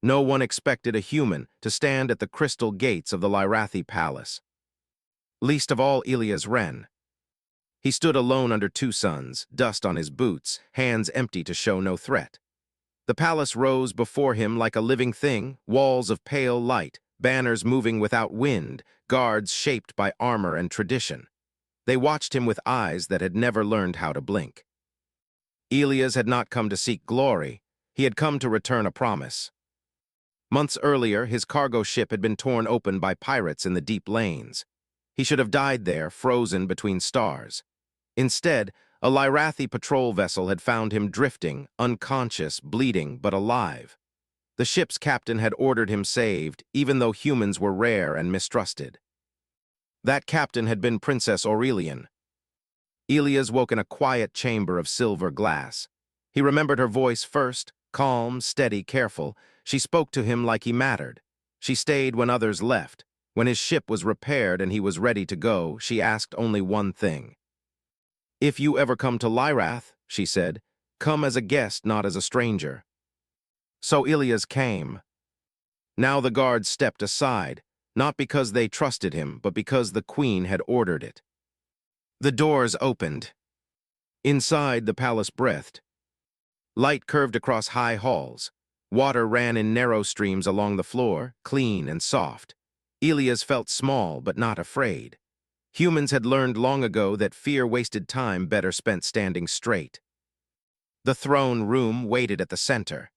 No one expected a human to stand at the crystal gates of the Lyrathi palace. Least of all Ilias Wren. He stood alone under two suns, dust on his boots, hands empty to show no threat. The palace rose before him like a living thing, walls of pale light, banners moving without wind, guards shaped by armor and tradition. They watched him with eyes that had never learned how to blink. Ilias had not come to seek glory. He had come to return a promise. Months earlier, his cargo ship had been torn open by pirates in the deep lanes. He should have died there, frozen between stars. Instead, a Lyrathi patrol vessel had found him drifting, unconscious, bleeding, but alive. The ship's captain had ordered him saved, even though humans were rare and mistrusted. That captain had been Princess Aurelian. Ilias woke in a quiet chamber of silver glass. He remembered her voice first, calm, steady, careful. She spoke to him like he mattered. She stayed when others left. When his ship was repaired and he was ready to go, she asked only one thing. "If you ever come to Lyrath," she said, "come as a guest, not as a stranger." So Ilias came. Now the guards stepped aside, not because they trusted him, but because the queen had ordered it. The doors opened. Inside, the palace breathed. Light curved across high halls. Water ran in narrow streams along the floor, clean and soft. Ilias felt small but not afraid. Humans had learned long ago that fear wasted time better spent standing straight. The throne room waited at the center.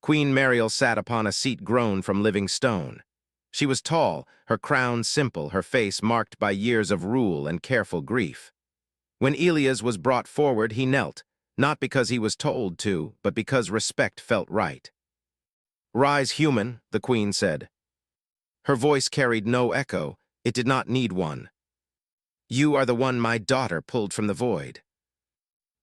Queen Mariel sat upon a seat grown from living stone. She was tall, her crown simple, her face marked by years of rule and careful grief. When Ilias was brought forward, he knelt, not because he was told to, but because respect felt right. "Rise, human," the queen said. Her voice carried no echo. It did not need one. "You are the one my daughter pulled from the void."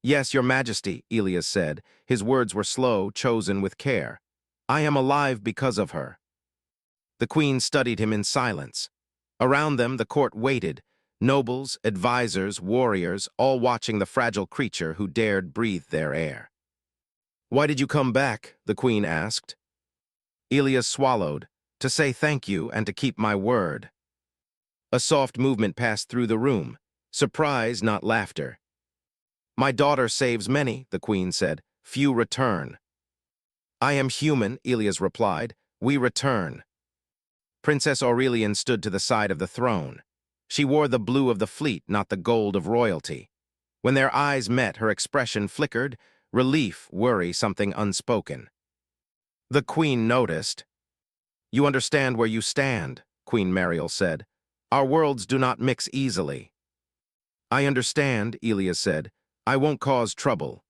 "Yes, your majesty," Ilias said. His words were slow, chosen with care. "I am alive because of her." The queen studied him in silence. Around them, the court waited, nobles, advisors, warriors, all watching the fragile creature who dared breathe their air. "Why did you come back?" the queen asked. Ilias swallowed. "To say thank you and to keep my word." A soft movement passed through the room. Surprise, not laughter. "My daughter saves many," the queen said. "Few return." "I am human," Ilias replied. "We return." Princess Aurelian stood to the side of the throne. She wore the blue of the fleet, not the gold of royalty. When their eyes met, her expression flickered, relief, worry, something unspoken. The queen noticed. "You understand where you stand," Queen Mariel said. "Our worlds do not mix easily." "I understand," Ilias said. "I won't cause trouble."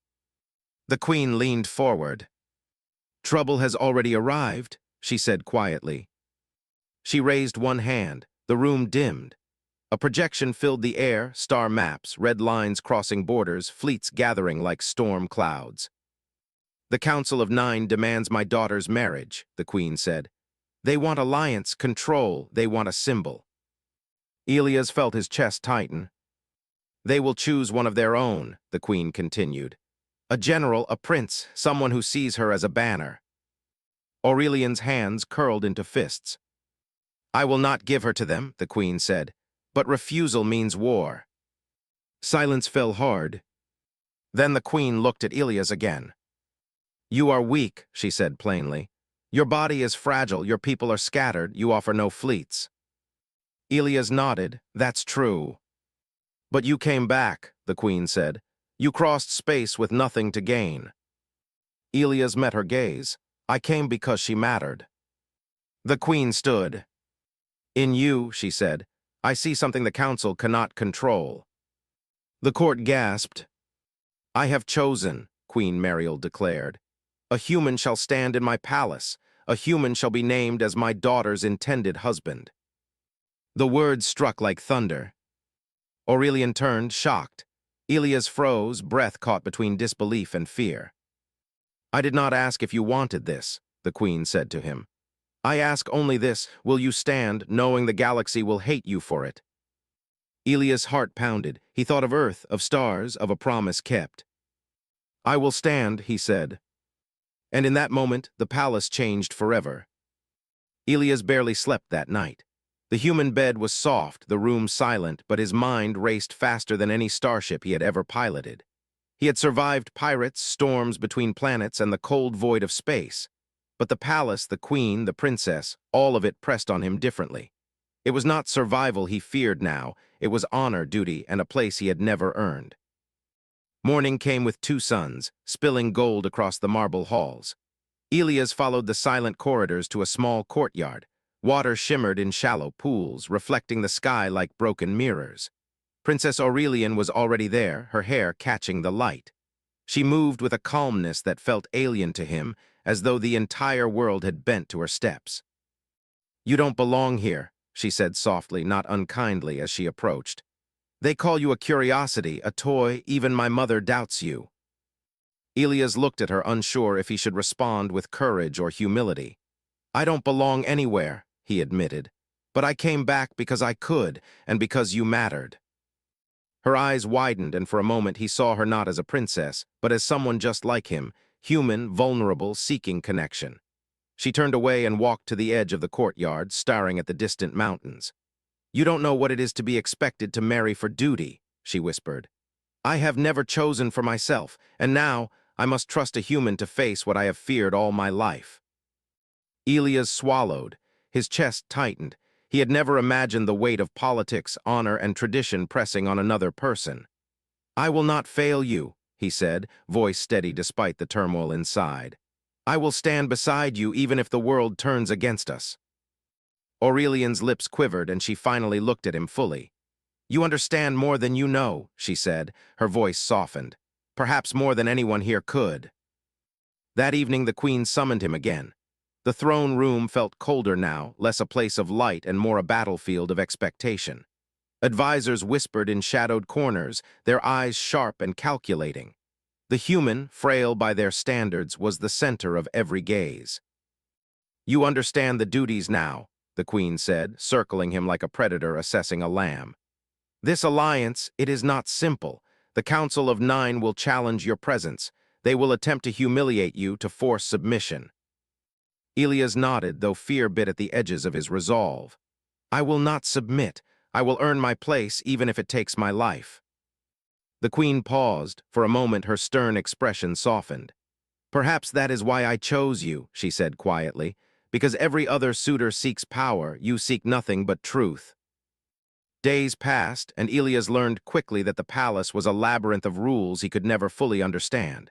The queen leaned forward. "Trouble has already arrived," she said quietly. She raised one hand. The room dimmed. A projection filled the air, star maps, red lines crossing borders, fleets gathering like storm clouds. "The Council of Nine demands my daughter's marriage," the queen said. "They want alliance, control, they want a symbol." Ilias felt his chest tighten. "They will choose one of their own," the queen continued. "A general, a prince, someone who sees her as a banner." Aurelian's hands curled into fists. "I will not give her to them," the queen said. "But refusal means war." Silence fell hard. Then the queen looked at Ilias again. "You are weak," she said plainly. "Your body is fragile, your people are scattered, you offer no fleets." Ilias nodded. "That's true." "But you came back," the queen said. "You crossed space with nothing to gain." Ilias met her gaze. "I came because she mattered." The queen stood. "In you," she said, "I see something the council cannot control." The court gasped. "I have chosen," Queen Mariel declared. "A human shall stand in my palace. A human shall be named as my daughter's intended husband." The words struck like thunder. Aurelian turned, shocked. Ilias froze, breath caught between disbelief and fear. "I did not ask if you wanted this," the queen said to him. "I ask only this, will you stand, knowing the galaxy will hate you for it?" Ilias' heart pounded. He thought of Earth, of stars, of a promise kept. "I will stand," he said. And in that moment, the palace changed forever. Elias barely slept that night. The human bed was soft, the room silent, but his mind raced faster than any starship he had ever piloted. He had survived pirates, storms between planets, and the cold void of space. But the palace, the queen, the princess, all of it pressed on him differently. It was not survival he feared now, it was honor, duty, and a place he had never earned. Morning came with two suns, spilling gold across the marble halls. Elias followed the silent corridors to a small courtyard. Water shimmered in shallow pools, reflecting the sky like broken mirrors. Princess Aurelian was already there, her hair catching the light. She moved with a calmness that felt alien to him, as though the entire world had bent to her steps. "You don't belong here," she said softly, not unkindly, as she approached. "They call you a curiosity, a toy, even my mother doubts you." Elias looked at her, unsure if he should respond with courage or humility. "I don't belong anywhere," he admitted, "but I came back because I could, and because you mattered." Her eyes widened, and for a moment he saw her not as a princess, but as someone just like him, human, vulnerable, seeking connection. She turned away and walked to the edge of the courtyard, staring at the distant mountains. "You don't know what it is to be expected to marry for duty," she whispered. "I have never chosen for myself, and now I must trust a human to face what I have feared all my life." Elias swallowed. His chest tightened. He had never imagined the weight of politics, honor, and tradition pressing on another person. "I will not fail you," he said, voice steady despite the turmoil inside. "I will stand beside you even if the world turns against us." Aurelian's lips quivered, and she finally looked at him fully. "You understand more than you know," she said, her voice softened. "Perhaps more than anyone here could." That evening the queen summoned him again. The throne room felt colder now, less a place of light and more a battlefield of expectation. Advisors whispered in shadowed corners, their eyes sharp and calculating. The human, frail by their standards, was the center of every gaze. "You understand the duties now," the queen said, circling him like a predator assessing a lamb. "This alliance, it is not simple. The Council of Nine will challenge your presence. They will attempt to humiliate you, to force submission." Elias nodded, though fear bit at the edges of his resolve. "I will not submit. I will earn my place, even if it takes my life." The queen paused. For a moment, her stern expression softened. "Perhaps that is why I chose you," she said quietly. "Because every other suitor seeks power, you seek nothing but truth." Days passed, and Elias learned quickly that the palace was a labyrinth of rules he could never fully understand.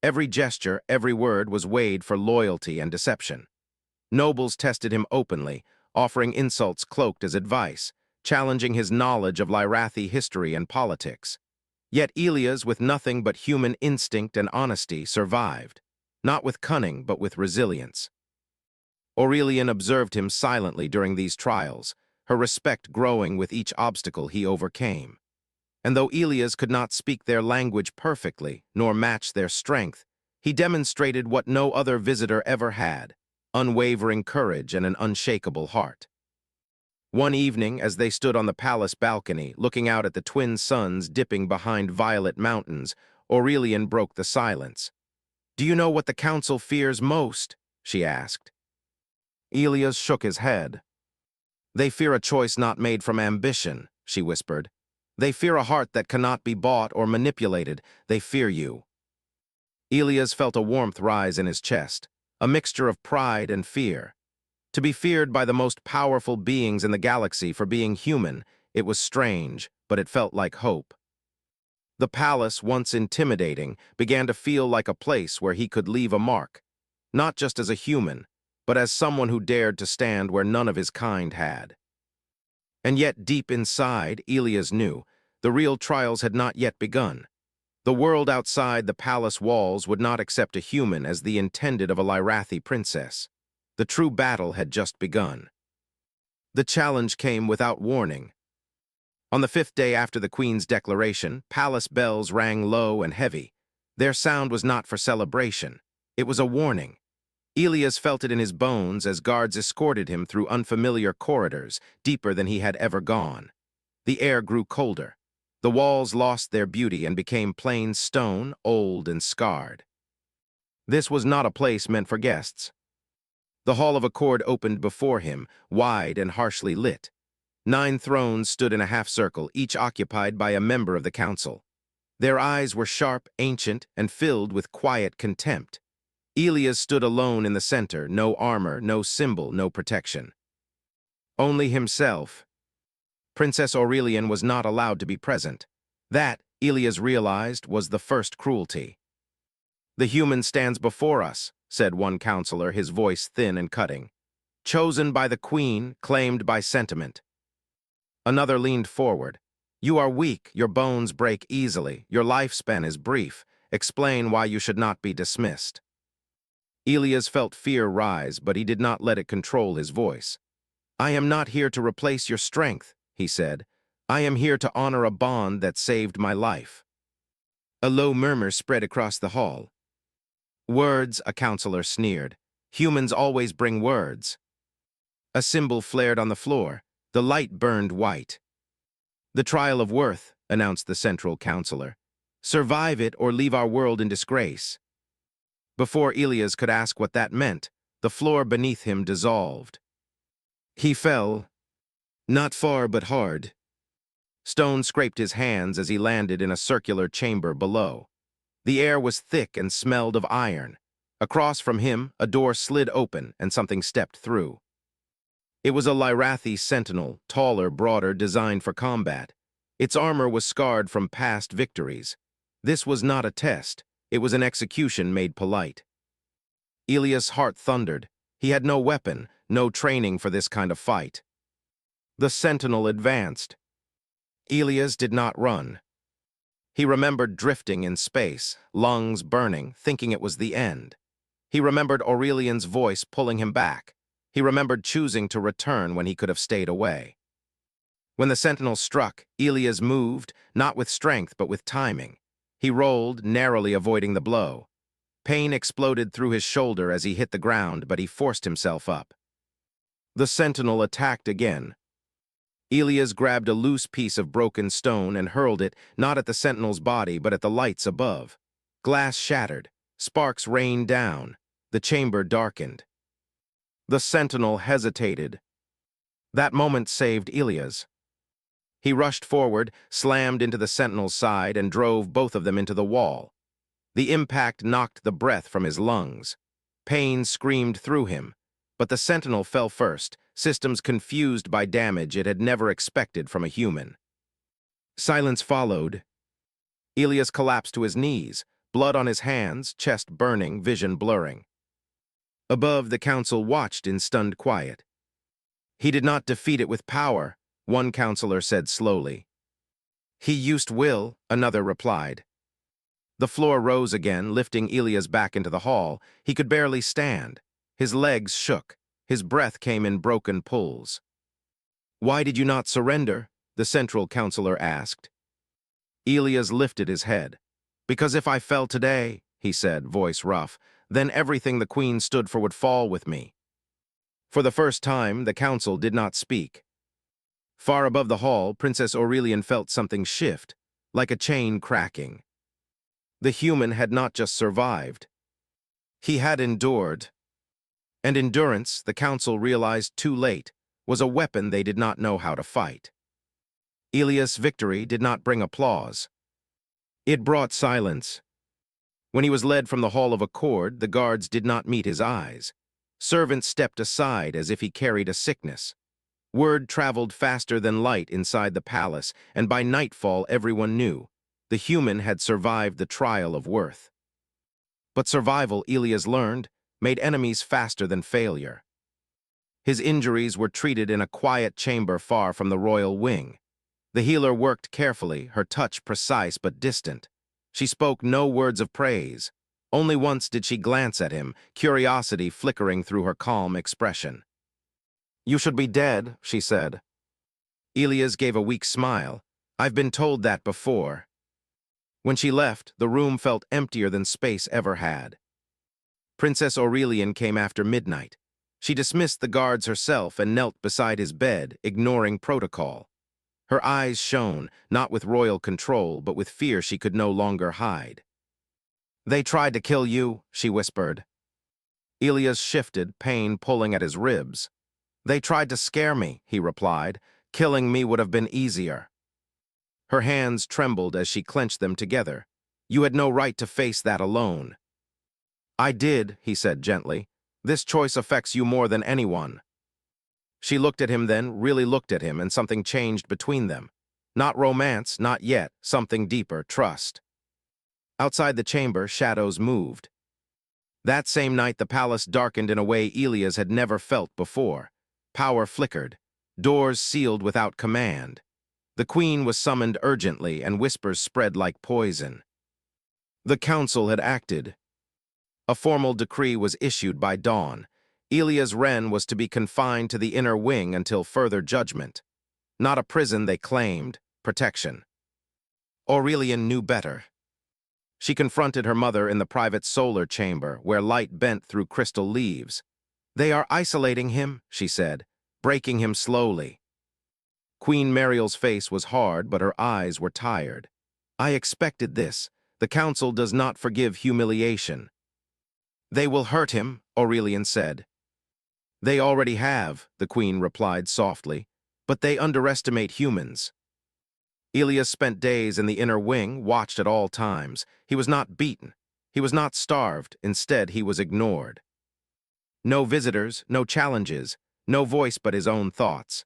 Every gesture, every word was weighed for loyalty and deception. Nobles tested him openly, offering insults cloaked as advice, challenging his knowledge of Lyrathi history and politics. Yet Elias, with nothing but human instinct and honesty, survived, not with cunning but with resilience. Aurelian observed him silently during these trials, her respect growing with each obstacle he overcame. And though Elias could not speak their language perfectly, nor match their strength, he demonstrated what no other visitor ever had: unwavering courage and an unshakable heart. One evening, as they stood on the palace balcony, looking out at the twin suns dipping behind violet mountains, Aurelian broke the silence. "Do you know what the council fears most?" she asked. Elias shook his head. "They fear a choice not made from ambition," she whispered. "They fear a heart that cannot be bought or manipulated. They fear you." Elias felt a warmth rise in his chest, a mixture of pride and fear. To be feared by the most powerful beings in the galaxy for being human, it was strange, but it felt like hope. The palace, once intimidating, began to feel like a place where he could leave a mark, not just as a human, but as someone who dared to stand where none of his kind had. And yet, deep inside, Elias knew, the real trials had not yet begun. The world outside the palace walls would not accept a human as the intended of a Lyrathi princess. The true battle had just begun. The challenge came without warning. On the 5th day after the Queen's declaration, palace bells rang low and heavy. Their sound was not for celebration. It was a warning. Elias felt it in his bones as guards escorted him through unfamiliar corridors, deeper than he had ever gone. The air grew colder. The walls lost their beauty and became plain stone, old and scarred. This was not a place meant for guests. The Hall of Accord opened before him, wide and harshly lit. 9 thrones stood in a half-circle, each occupied by a member of the council. Their eyes were sharp, ancient, and filled with quiet contempt. Elias stood alone in the center, no armor, no symbol, no protection. Only himself. Princess Aurelian was not allowed to be present. That, Elias realized, was the first cruelty. "The human stands before us," said one counselor, his voice thin and cutting. "Chosen by the queen, claimed by sentiment." Another leaned forward. "You are weak, your bones break easily, your lifespan is brief. Explain why you should not be dismissed." Elias felt fear rise, but he did not let it control his voice. "I am not here to replace your strength," he said. "I am here to honor a bond that saved my life." A low murmur spread across the hall. "Words," a counselor sneered. "Humans always bring words." A symbol flared on the floor. The light burned white. "The trial of worth," announced the central counselor. "Survive it or leave our world in disgrace." Before Elias could ask what that meant, the floor beneath him dissolved. He fell, not far but hard. Stone scraped his hands as he landed in a circular chamber below. The air was thick and smelled of iron. Across from him, a door slid open and something stepped through. It was a Lyrathi sentinel, taller, broader, designed for combat. Its armor was scarred from past victories. This was not a test. It was an execution made polite. Elias' heart thundered. He had no weapon, no training for this kind of fight. The sentinel advanced. Elias did not run. He remembered drifting in space, lungs burning, thinking it was the end. He remembered Aurelian's voice pulling him back. He remembered choosing to return when he could have stayed away. When the sentinel struck, Elias moved, not with strength but with timing. He rolled, narrowly avoiding the blow. Pain exploded through his shoulder as he hit the ground, but he forced himself up. The sentinel attacked again. Elias grabbed a loose piece of broken stone and hurled it, not at the sentinel's body, but at the lights above. Glass shattered. Sparks rained down. The chamber darkened. The sentinel hesitated. That moment saved Elias. He rushed forward, slammed into the sentinel's side, and drove both of them into the wall. The impact knocked the breath from his lungs. Pain screamed through him, but the sentinel fell first, systems confused by damage it had never expected from a human. Silence followed. Elias collapsed to his knees, blood on his hands, chest burning, vision blurring. Above, the council watched in stunned quiet. "He did not defeat it with power," one counselor said slowly. "He used will," another replied. The floor rose again, lifting Elias back into the hall. He could barely stand. His legs shook. His breath came in broken pulls. "Why did you not surrender?" the central counselor asked. Elias lifted his head. "Because if I fell today," he said, voice rough, "then everything the queen stood for would fall with me." For the first time, the council did not speak. Far above the hall, Princess Aurelian felt something shift, like a chain cracking. The human had not just survived. He had endured. And endurance, the council realized too late, was a weapon they did not know how to fight. Elias' victory did not bring applause. It brought silence. When he was led from the Hall of Accord, the guards did not meet his eyes. Servants stepped aside as if he carried a sickness. Word traveled faster than light inside the palace, and by nightfall everyone knew the human had survived the trial of worth. But survival, Elias learned, made enemies faster than failure. His injuries were treated in a quiet chamber far from the royal wing. The healer worked carefully, her touch precise but distant. She spoke no words of praise. Only once did she glance at him, curiosity flickering through her calm expression. "You should be dead," she said. Elias gave a weak smile. "I've been told that before." When she left, the room felt emptier than space ever had. Princess Aurelian came after midnight. She dismissed the guards herself and knelt beside his bed, ignoring protocol. Her eyes shone, not with royal control, but with fear she could no longer hide. They tried to kill you, she whispered. Elias shifted, pain pulling at his ribs. They tried to scare me, he replied. Killing me would have been easier. Her hands trembled as she clenched them together. You had no right to face that alone. I did, he said gently. This choice affects you more than anyone. She looked at him then, really looked at him, and something changed between them. Not romance, not yet, something deeper, trust. Outside the chamber, shadows moved. That same night, the palace darkened in a way Elias had never felt before. Power flickered. Doors sealed without command. The queen was summoned urgently, and whispers spread like poison. The council had acted. A formal decree was issued by dawn. Elias Wren was to be confined to the inner wing until further judgment. Not a prison, they claimed, protection. Aurelian knew better. She confronted her mother in the private solar chamber, where light bent through crystal leaves. They are isolating him, she said, breaking him slowly. Queen Mariel's face was hard, but her eyes were tired. I expected this. The council does not forgive humiliation. They will hurt him, Aurelian said. They already have, the queen replied softly, but they underestimate humans. Elias spent days in the inner wing, watched at all times. He was not beaten. He was not starved. Instead, he was ignored. No visitors, no challenges, no voice but his own thoughts.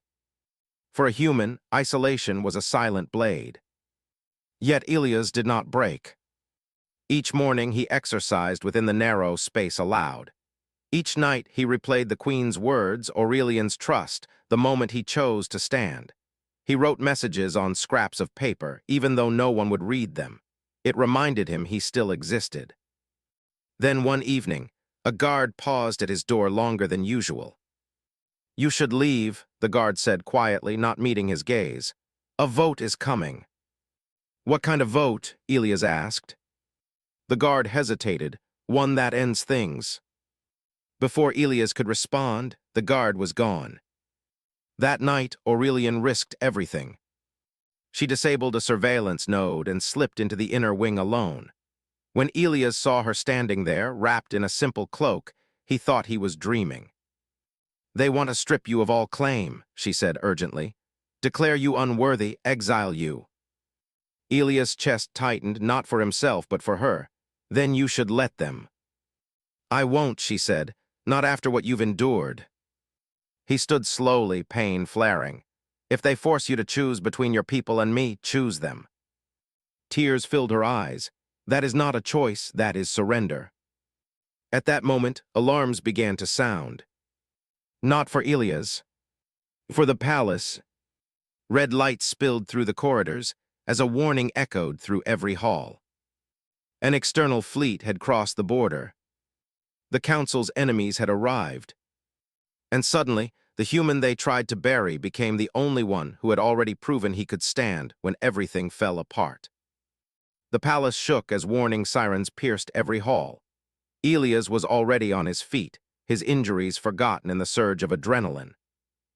For a human, isolation was a silent blade. Yet Elias did not break. Each morning he exercised within the narrow space allowed. Each night he replayed the queen's words, Aurelian's trust, the moment he chose to stand. He wrote messages on scraps of paper, even though no one would read them. It reminded him he still existed. Then one evening, a guard paused at his door longer than usual. You should leave, the guard said quietly, not meeting his gaze. A vote is coming. What kind of vote? Elias asked. The guard hesitated. One that ends things. Before Elias could respond, the guard was gone. That night, Aurelian risked everything. She disabled a surveillance node and slipped into the inner wing alone. When Elias saw her standing there, wrapped in a simple cloak, he thought he was dreaming. They want to strip you of all claim, she said urgently. Declare you unworthy, exile you. Elias' chest tightened, not for himself, but for her. Then you should let them. I won't, she said, not after what you've endured. He stood slowly, pain flaring. If they force you to choose between your people and me, choose them. Tears filled her eyes. That is not a choice, that is surrender. At that moment, alarms began to sound. Not for Elias. For the palace. Red light spilled through the corridors, as a warning echoed through every hall. An external fleet had crossed the border. The council's enemies had arrived. And suddenly, the human they tried to bury became the only one who had already proven he could stand when everything fell apart. The palace shook as warning sirens pierced every hall. Elias was already on his feet, his injuries forgotten in the surge of adrenaline.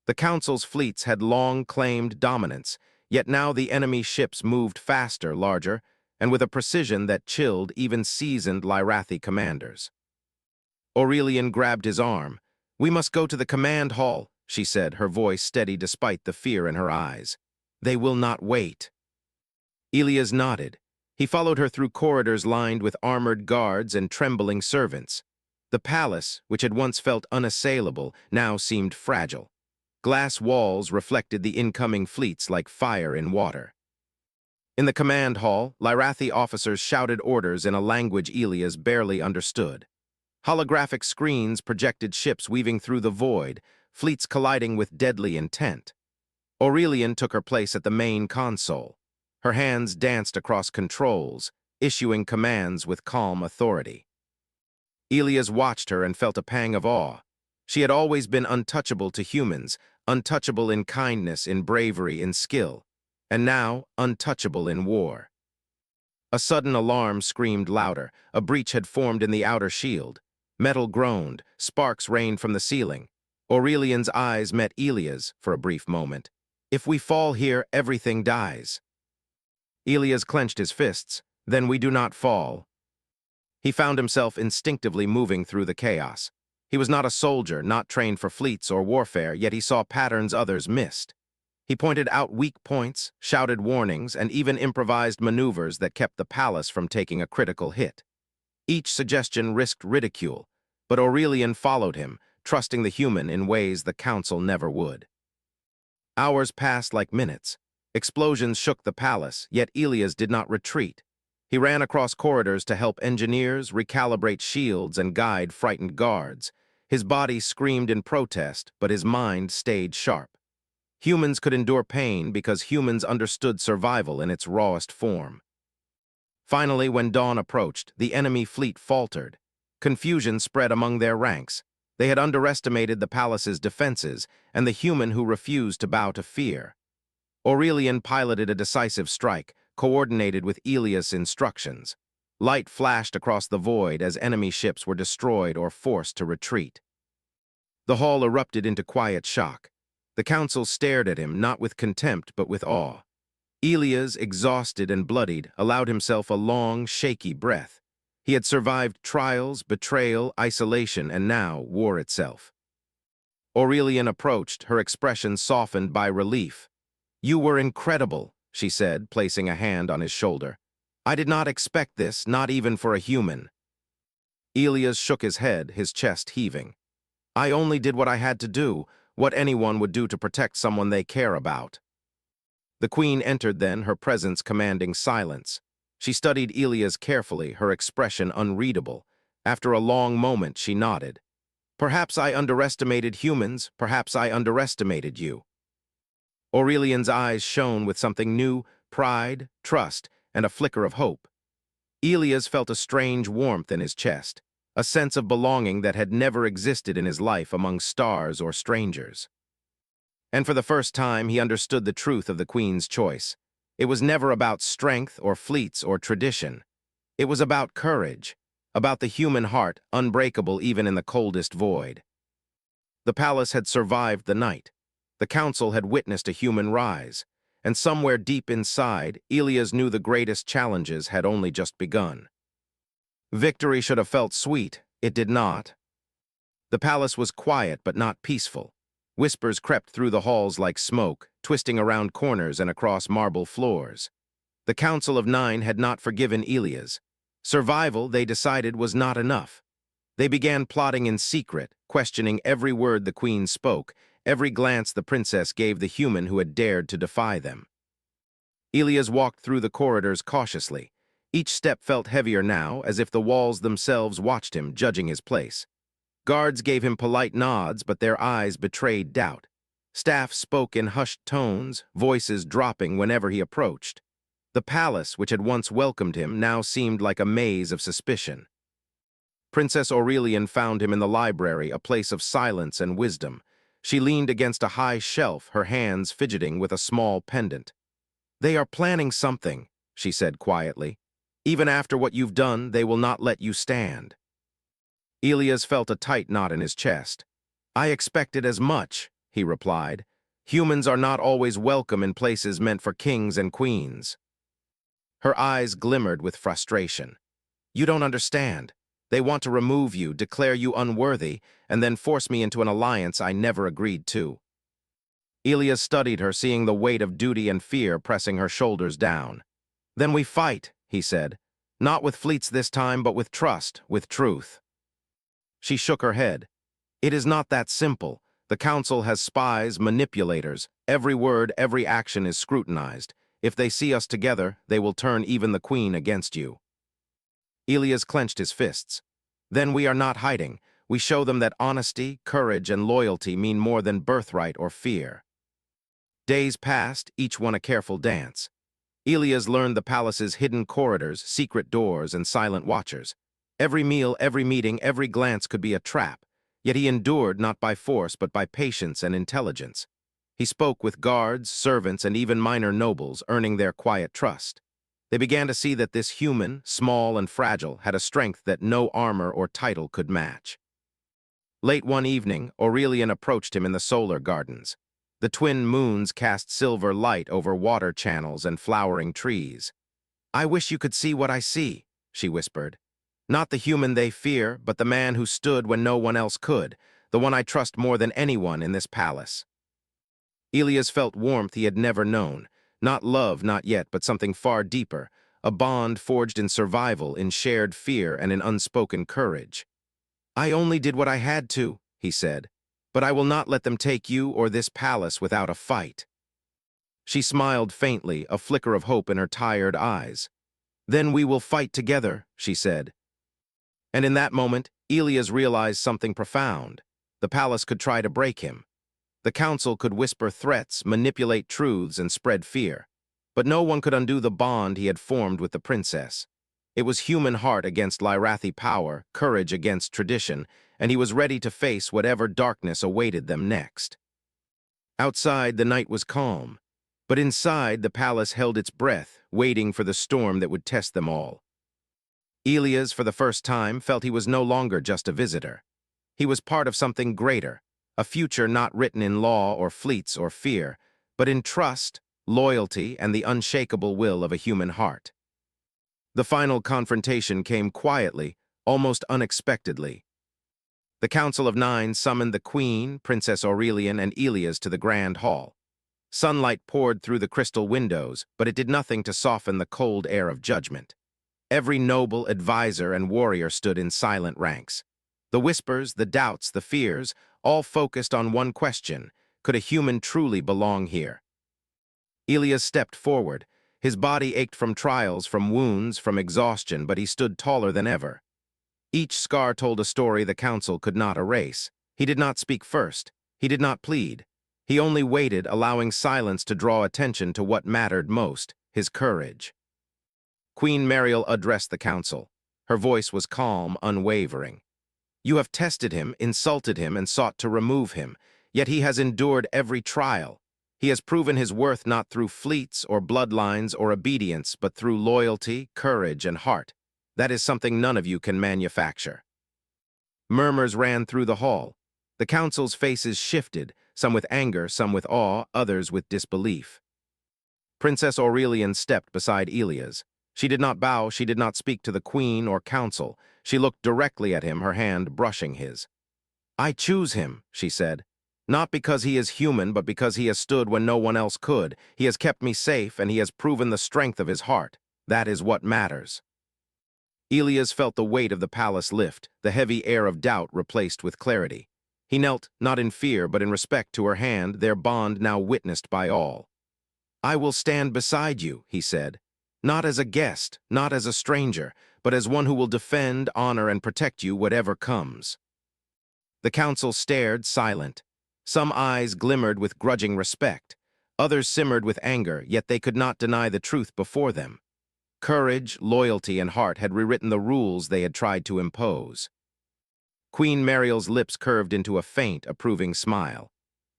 The council's fleets had long claimed dominance, yet now the enemy ships moved faster, larger, and with a precision that chilled even seasoned Lyrathi commanders. Aurelian grabbed his arm. We must go to the command hall, she said, her voice steady despite the fear in her eyes. They will not wait. Elias nodded. He followed her through corridors lined with armored guards and trembling servants. The palace, which had once felt unassailable, now seemed fragile. Glass walls reflected the incoming fleets like fire in water. In the command hall, Lyrathi officers shouted orders in a language Elias barely understood. Holographic screens projected ships weaving through the void, fleets colliding with deadly intent. Aurelian took her place at the main console. Her hands danced across controls, issuing commands with calm authority. Elias watched her and felt a pang of awe. She had always been untouchable to humans, untouchable in kindness, in bravery, in skill, and now untouchable in war. A sudden alarm screamed louder. A breach had formed in the outer shield. Metal groaned, sparks rained from the ceiling. Aurelian's eyes met Elias for a brief moment. If we fall here, everything dies. Elias clenched his fists. Then we do not fall. He found himself instinctively moving through the chaos. He was not a soldier, not trained for fleets or warfare, yet he saw patterns others missed. He pointed out weak points, shouted warnings, and even improvised maneuvers that kept the palace from taking a critical hit. Each suggestion risked ridicule, but Aurelian followed him, trusting the human in ways the council never would. Hours passed like minutes. Explosions shook the palace, yet Elias did not retreat. He ran across corridors to help engineers recalibrate shields and guide frightened guards. His body screamed in protest, but his mind stayed sharp. Humans could endure pain because humans understood survival in its rawest form. Finally, when dawn approached, the enemy fleet faltered. Confusion spread among their ranks. They had underestimated the palace's defenses and the human who refused to bow to fear. Aurelian piloted a decisive strike, coordinated with Elias' instructions. Light flashed across the void as enemy ships were destroyed or forced to retreat. The hall erupted into quiet shock. The council stared at him, not with contempt, but with awe. Elias, exhausted and bloodied, allowed himself a long, shaky breath. He had survived trials, betrayal, isolation, and now war itself. Aurelian approached, her expression softened by relief. "You were incredible," she said, placing a hand on his shoulder. "I did not expect this, not even for a human." Elias shook his head, his chest heaving. "I only did what I had to do, what anyone would do to protect someone they care about." The queen entered then, her presence commanding silence. She studied Elias carefully, her expression unreadable. After a long moment, she nodded. "Perhaps I underestimated humans, perhaps I underestimated you." Aurelian's eyes shone with something new, pride, trust, and a flicker of hope. Elias felt a strange warmth in his chest, a sense of belonging that had never existed in his life among stars or strangers. And for the first time, he understood the truth of the queen's choice. It was never about strength or fleets or tradition. It was about courage, about the human heart, unbreakable even in the coldest void. The palace had survived the night. The council had witnessed a human rise, and somewhere deep inside, Elias knew the greatest challenges had only just begun. Victory should have felt sweet. It did not. The palace was quiet but not peaceful. Whispers crept through the halls like smoke, twisting around corners and across marble floors. The Council of Nine had not forgiven Elias. Survival, they decided, was not enough. They began plotting in secret, questioning every word the queen spoke, every glance the princess gave the human who had dared to defy them. Elias walked through the corridors cautiously. Each step felt heavier now, as if the walls themselves watched him, judging his place. Guards gave him polite nods, but their eyes betrayed doubt. Staff spoke in hushed tones, voices dropping whenever he approached. The palace, which had once welcomed him, now seemed like a maze of suspicion. Princess Aurelian found him in the library, a place of silence and wisdom. She leaned against a high shelf, her hands fidgeting with a small pendant. "They are planning something," she said quietly. "Even after what you've done, they will not let you stand." Elias felt a tight knot in his chest. "I expected as much," he replied. "Humans are not always welcome in places meant for kings and queens." Her eyes glimmered with frustration. "You don't understand. They want to remove you, declare you unworthy, and then force me into an alliance I never agreed to." Elias studied her, seeing the weight of duty and fear pressing her shoulders down. "Then we fight," he said. "Not with fleets this time, but with trust, with truth." She shook her head. "It is not that simple. The council has spies, manipulators. Every word, every action is scrutinized. If they see us together, they will turn even the queen against you." Elias clenched his fists. "Then we are not hiding. We show them that honesty, courage, and loyalty mean more than birthright or fear." Days passed, each one a careful dance. Elias learned the palace's hidden corridors, secret doors, and silent watchers. Every meal, every meeting, every glance could be a trap, yet he endured not by force but by patience and intelligence. He spoke with guards, servants, and even minor nobles, earning their quiet trust. They began to see that this human, small and fragile, had a strength that no armor or title could match. Late one evening, Aurelian approached him in the solar gardens. The twin moons cast silver light over water channels and flowering trees. "I wish you could see what I see," she whispered. Not the human they fear, but the man who stood when no one else could, the one I trust more than anyone in this palace. Elias felt warmth he had never known. Not love, not yet, but something far deeper, a bond forged in survival, in shared fear, and in unspoken courage. "I only did what I had to," he said, "but I will not let them take you or this palace without a fight." She smiled faintly, a flicker of hope in her tired eyes. "Then we will fight together," she said. And in that moment, Elias realized something profound. The palace could try to break him. The council could whisper threats, manipulate truths, and spread fear. But no one could undo the bond he had formed with the princess. It was human heart against Lyrathi power, courage against tradition, and he was ready to face whatever darkness awaited them next. Outside, the night was calm, but inside, the palace held its breath, waiting for the storm that would test them all. Elias, for the first time, felt he was no longer just a visitor. He was part of something greater, a future not written in law or fleets or fear, but in trust, loyalty, and the unshakable will of a human heart. The final confrontation came quietly, almost unexpectedly. The Council of Nine summoned the Queen, Princess Aurelian, and Elias to the Grand Hall. Sunlight poured through the crystal windows, but it did nothing to soften the cold air of judgment. Every noble, advisor, and warrior stood in silent ranks. The whispers, the doubts, the fears, all focused on one question: could a human truly belong here? Elias stepped forward. His body ached from trials, from wounds, from exhaustion, but he stood taller than ever. Each scar told a story the council could not erase. He did not speak first. He did not plead. He only waited, allowing silence to draw attention to what mattered most: his courage. Queen Mariel addressed the council. Her voice was calm, unwavering. "You have tested him, insulted him, and sought to remove him, yet he has endured every trial. He has proven his worth not through fleets or bloodlines or obedience, but through loyalty, courage, and heart. That is something none of you can manufacture." Murmurs ran through the hall. The council's faces shifted, some with anger, some with awe, others with disbelief. Princess Aurelian stepped beside Elias. She did not bow, she did not speak to the queen or council. She looked directly at him, her hand brushing his. "I choose him," she said. "Not because he is human, but because he has stood when no one else could. He has kept me safe, and he has proven the strength of his heart. That is what matters." Elias felt the weight of the palace lift, the heavy air of doubt replaced with clarity. He knelt, not in fear, but in respect to her hand, their bond now witnessed by all. "I will stand beside you," he said. "Not as a guest, not as a stranger, but as one who will defend, honor, and protect you whatever comes." The council stared, silent. Some eyes glimmered with grudging respect. Others simmered with anger, yet they could not deny the truth before them. Courage, loyalty, and heart had rewritten the rules they had tried to impose. Queen Mariel's lips curved into a faint, approving smile.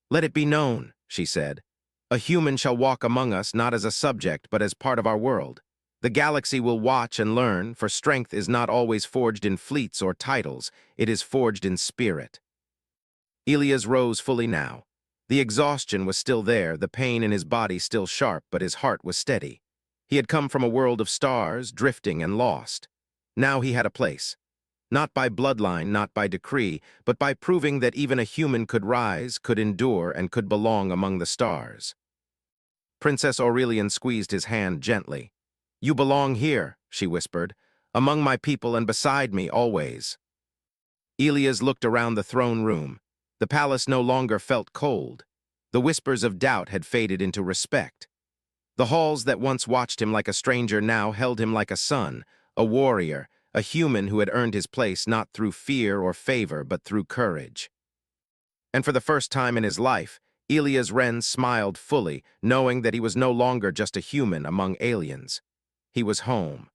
"Let it be known," she said. "A human shall walk among us not as a subject, but as part of our world. The galaxy will watch and learn, for strength is not always forged in fleets or titles, it is forged in spirit." Elias rose fully now. The exhaustion was still there, the pain in his body still sharp, but his heart was steady. He had come from a world of stars, drifting and lost. Now he had a place. Not by bloodline, not by decree, but by proving that even a human could rise, could endure, and could belong among the stars. Princess Aurelian squeezed his hand gently. "You belong here," she whispered, "among my people and beside me always." Elias looked around the throne room. The palace no longer felt cold. The whispers of doubt had faded into respect. The halls that once watched him like a stranger now held him like a son, a warrior, a human who had earned his place not through fear or favor, but through courage. And for the first time in his life, Elias Wren smiled fully, knowing that he was no longer just a human among aliens. He was home.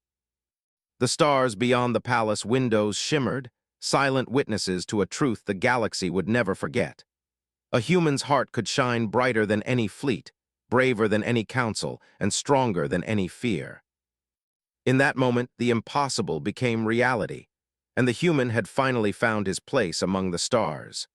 The stars beyond the palace windows shimmered, silent witnesses to a truth the galaxy would never forget. A human's heart could shine brighter than any fleet, braver than any council, and stronger than any fear. In that moment, the impossible became reality, and the human had finally found his place among the stars.